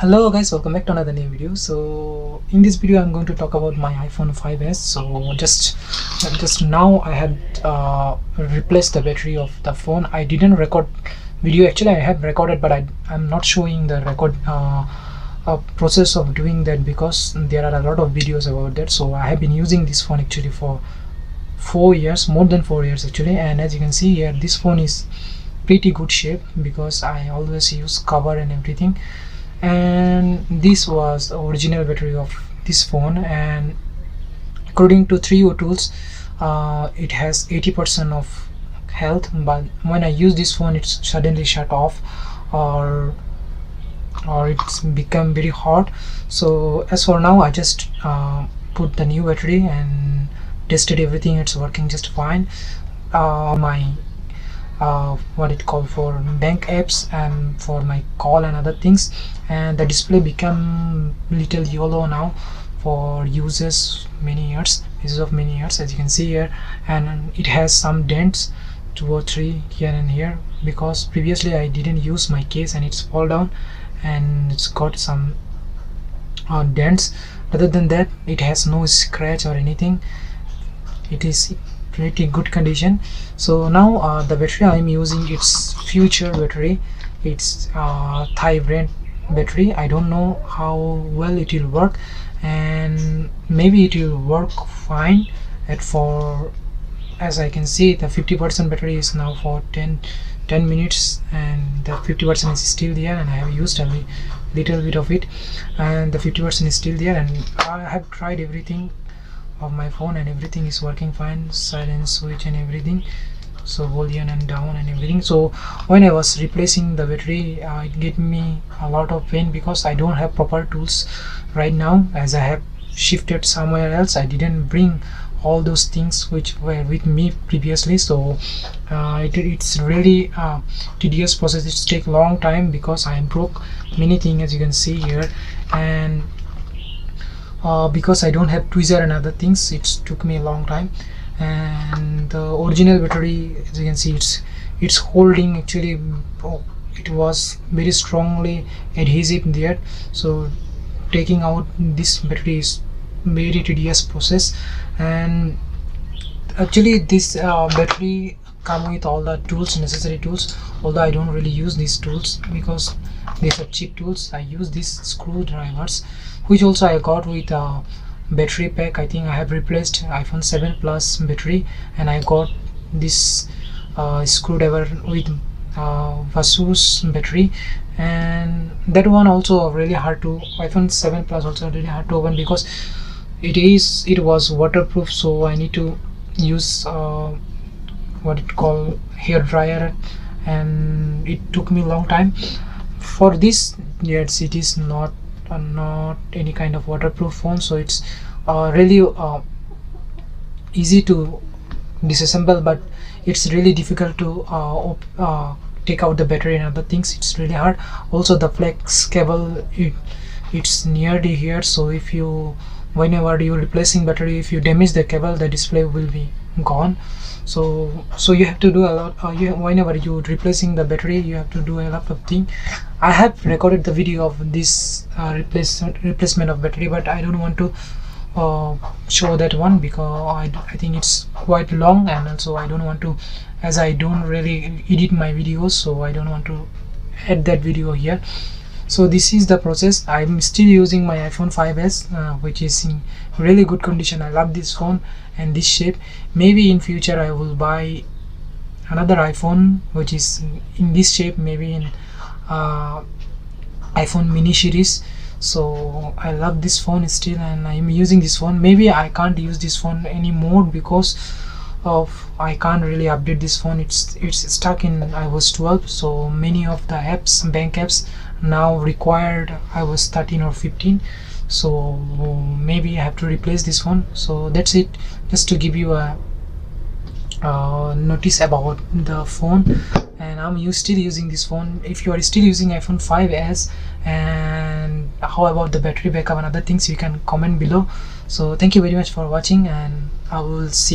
Hello guys, welcome back to another new video. So in this video I'm going to talk about my iPhone 5s. So just now I had replaced the battery of the phone. I didn't record video. Actually I have recorded, but I'm not showing the record process of doing that because there are a lot of videos about that. So I have been using this phone actually for 4 years, more than 4 years actually, and as you can see here, this phone is pretty good shape because I always use cover and everything. And this was the original battery of this phone, and according to 3O tools it has 80% of health, but when I use this phone it's suddenly shut off or it's become very hot. So as for now I just put the new battery and tested everything. It's working just fine. My what it called for bank apps and for my call and other things, and the display become little yellow now for uses many years, as you can see here. And it has some dents, 2 or 3 here and here, because previously I didn't use my case and it's fall down and it's got some dents. Other than that, it has no scratch or anything. It is pretty good condition. So now the battery I'm using, it's future battery. It's Thai brand battery. I don't know how well it will work, and maybe it will work fine for, as I can see, the 50% battery is now for 10 minutes, and the 50% is still there, and I have used a little bit of it, and the 50% is still there. And I have tried everything of my phone and everything is working fine, silence switch and everything, so volume and down and everything. So when I was replacing the battery, it gave me a lot of pain because I don't have proper tools right now, as I have shifted somewhere else. I didn't bring all those things which were with me previously. So it's really tedious process. It takes long time because I broke many things, as you can see here, and because I don't have tweezer and other things, it took me a long time. And the original battery, as you can see, it's holding actually. It was very strongly adhesive there, so taking out this battery is very tedious process. And actually this battery come with all the tools, necessary tools, although I don't really use these tools because these are cheap tools. I use these screwdrivers, which also I got with a battery pack. I think I have replaced iPhone 7 Plus battery, and I got this screwdriver with Vasus battery, and that one also really hard to, iPhone 7 Plus also really hard to open because it was waterproof. So I need to use what it called hair dryer, and it took me a long time for this. Yes, it is not any kind of waterproof phone, so it's really easy to disassemble, but it's really difficult to take out the battery and other things. It's really hard. Also the flex cable, it's nearly here, so if you, whenever you're replacing battery, if you damage the cable, the display will be gone. So you have to do a lot. Whenever you're replacing the battery, you have to do a lot of things. I have recorded the video of this replacement of battery, but I don't want to show that one because I think it's quite long, and also I don't want to, as I don't really edit my videos, so I don't want to add that video here. So this is the process. I'm still using my iPhone 5s, which is in really good condition. I love this phone and this shape. Maybe in future I will buy another iPhone which is in this shape, maybe in iPhone mini series. So I love this phone still, and I'm using this phone. Maybe I can't use this phone anymore because of I can't really update this phone. It's stuck in iOS12, so many of the apps, bank apps, now required iOS 13 or 15. So maybe I have to replace this phone. So that's it, just to give you a notice about the phone. And I'm still using this phone. If you are still using iPhone 5s, and how about the battery backup and other things, you can comment below. So thank you very much for watching, and I will see